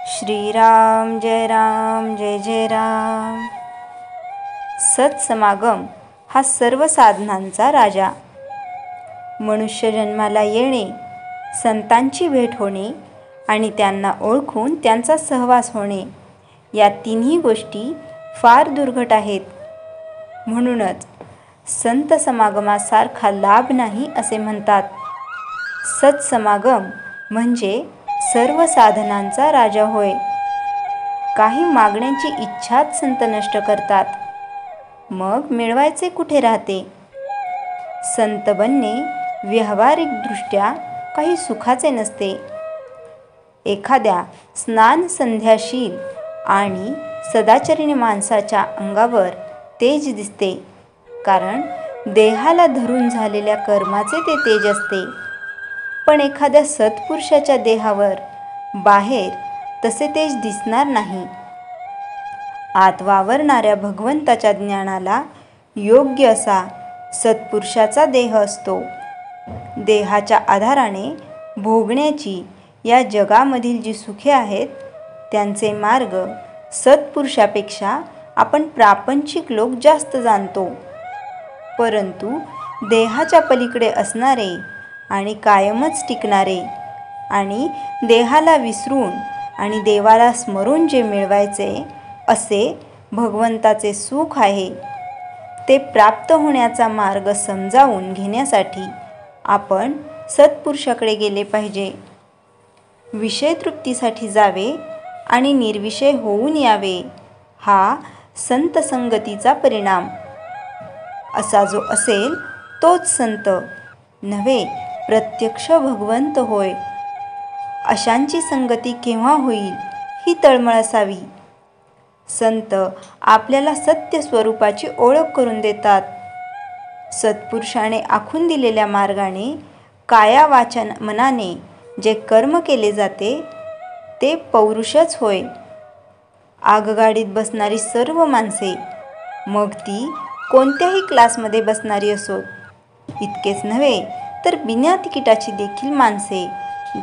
श्रीराम जय राम जय जय राम। सत्समागम हा सर्व साधनांचा राजा। मनुष्य जन्माला येणे, संतांची भेट होणे आणि त्यांना ओळखून त्यांचा सहवास होणे, या तिन्ही गोष्टी फार दुर्घट आहेत. म्हणूनच संत समागमासारखा लाभ नाही असे म्हणतात. सत्समागम म्हणजे सर्व साधनांचा राजा होय. काही मागण्याची इच्छाच संत नष्ट करतात. मग मिळवायचे कुठे राहते? संत बनणे व्यावहारिकदृष्ट्या काही सुखाचे नसते. एखाद्या स्नान संध्याशील आणि सदाचरिणी माणसाच्या अंगावर तेज दिसते, कारण देहाला धरून झालेल्या कर्माचे ते तेज असते. पण एखाद्या सत्पुरुषाच्या देहावर बाहेर तसे तेज दिसणार नाही. आत वावरणाऱ्या भगवंताच्या ज्ञानाला योग्य असा सत्पुरुषाचा देह असतो. देहाच्या आधाराने भोगण्याची या जगामधील जी सुखे आहेत, त्यांचे मार्ग सत्पुरुषापेक्षा आपण प्रापंचिक लोक जास्त जाणतो. परंतु देहाच्या पलीकडे असणारे आणि कायमच टिकणारे आणि देहाला विसरून आणि देवाला स्मरून जे मिळवायचे असे भगवंताचे सुख आहे, ते प्राप्त होण्याचा मार्ग समजावून घेण्यासाठी आपण सत्पुरुषाकडे गेले पाहिजे. विषयतृप्तीसाठी जावे आणि निर्विषय होऊन यावे, हा संत संगतीचा परिणाम. असा जो असेल तोच संत नव्हे, प्रत्यक्ष भगवंत होय. अशांची संगती केव्हा होईल ही तळमळ असावी. संत आपल्याला सत्य स्वरूपाची ओळख करून देतात. सत्पुरुषाने आखून दिलेल्या मार्गाने काया वाचा मनाने जे कर्म केले जाते ते पौरुषच होय. आगगाडीत बसणारी सर्व माणसे, मग ती कोणत्याही क्लासमध्ये बसणारी असोत, इतकेच नव्हे तर बिना तिकिटाची देखील माणसे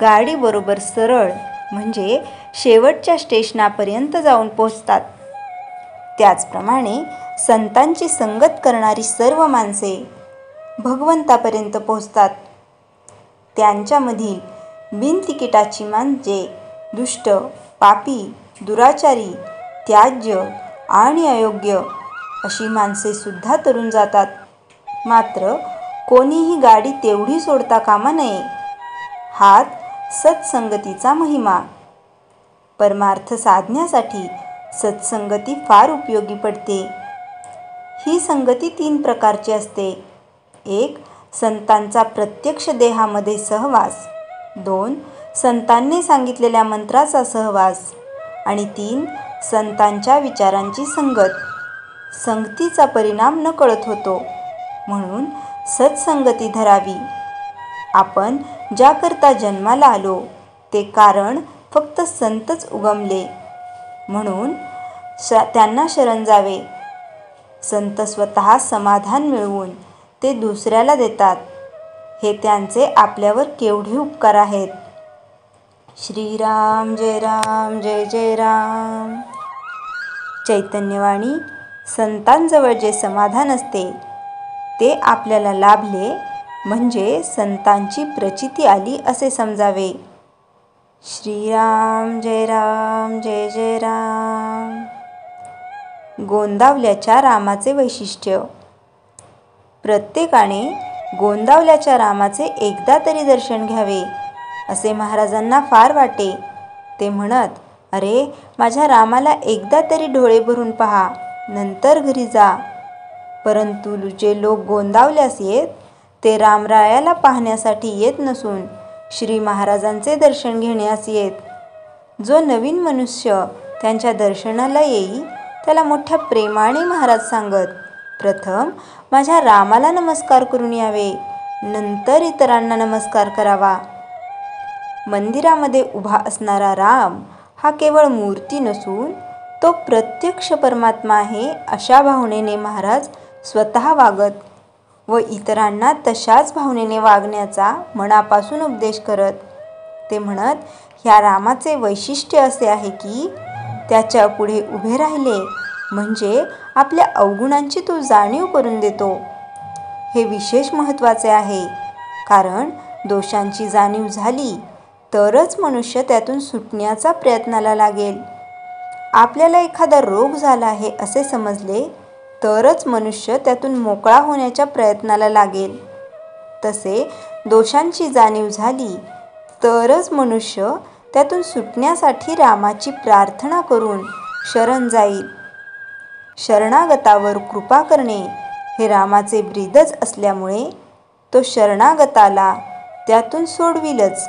गाडीबरोबर सरळ म्हणजे शेवटच्या स्टेशनापर्यंत जाऊन पोहोचतात. त्याचप्रमाणे संतांची संगत करणारी सर्व माणसे भगवंतापर्यंत पोहोचतात. त्यांच्यामधील बिनतिकिटाची म्हणजे दुष्ट, पापी, दुराचारी, त्याज्य आणि अयोग्य अशी माणसे सुद्धा तरून जातात. मात्र कोणीही गाडी तेवढी सोडता कामा नये. हाच सत्संगतीचा महिमा. परमार्थ साधण्यासाठी सत्संगती फार उपयोगी पडते. ही संगती 3 प्रकारची असते. 1. संतांचा प्रत्यक्ष देहामध्ये सहवास. 2. संतांनी सांगितलेल्या मंत्राचा सहवास. आणि 3. संतांच्या विचारांची संगत. संगतीचा परिणाम नकळत होतो, म्हणून सत्संगती धरावी. आपण ज्याकरता जन्माला आलो ते कारण फक्त संतच उगमले, म्हणून त्यांना शरण जावे. संत स्वतः समाधान मिळवून ते दुसऱ्याला देतात. हे त्यांचे आपल्यावर केवढे उपकार आहेत. श्रीराम जय राम जय जय राम. चैतन्यवाणी संतांजवळ जे समाधान असते ते आपल्याला लाभले म्हणजे संतांची प्रचिती आली असे समजावे. श्रीराम जय राम जय जय राम. गोंदावल्याच्या रामाचे वैशिष्ट्य. प्रत्येकाने गोंदावल्याच्या रामाचे एकदा तरी दर्शन घ्यावे असे महाराजांना फार वाटे. ते म्हणत, अरे माझ्या रामाला एकदा तरी डोळे भरून पहा, नंतर घरी जा. परंतु जे लोक गोंदावल्यास येत ते रामरायाला पाहण्यासाठी येत नसून श्री महाराजांचे दर्शन घेण्यास येत. जो नवीन मनुष्य त्यांच्या दर्शनाला येई त्याला मोठ्या प्रेमाने महाराज सांगत, प्रथम माझ्या रामाला नमस्कार करून यावे, नंतर इतरांना नमस्कार करावा. मंदिरामध्ये उभा असणारा राम हा केवळ मूर्ती नसून तो प्रत्यक्ष परमात्मा आहे अशा भावनेने महाराज स्वतः वागत व इतरांना तशाच भावनेने वागण्याचा मनापासून उपदेश करत. ते म्हणत, ह्या रामाचे वैशिष्ट्य असे आहे की त्याच्या पुढे उभे राहिले म्हणजे आपल्या अवगुणांची तो जाणीव करून देतो. हे विशेष महत्त्वाचे आहे, कारण दोषांची जाणीव झाली तरच मनुष्य त्यातून सुटण्याचा प्रयत्नाला लागेल. आपल्याला एखादा रोग झाला आहे असे समजले तरच मनुष्य त्यातून मोकळा होण्याच्या प्रयत्नाला लागेल. तसे दोषांची जाणीव झाली तरच मनुष्य त्यातून सुटण्यासाठी रामाची प्रार्थना करून शरण जाईल. शरणागतावर कृपा करणे हे रामाचे ब्रीदच असल्यामुळे तो शरणागताला त्यातून सोडविलच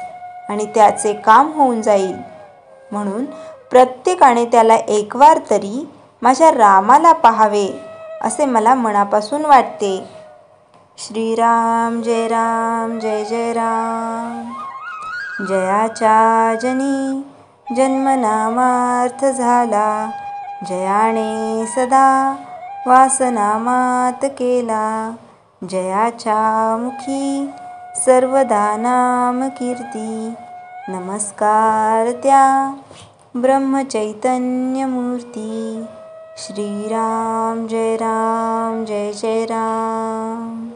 आणि त्याचे काम होऊन जाईल. म्हणून प्रत्येकाने त्याला एकवार तरी माझ्या रामाला पाहावे असे मला मनापासून वाटते. श्रीराम जय जय राम. जयाच्या जनी जन्मनामार्थ झाला, जयाने सदा वासनामात केला. जयाच्या मुखी सर्वदा नाम कीर्ती, नमस्कार त्या ब्रह्मचैतन्य मूर्ती. श्रीराम जय जय राम.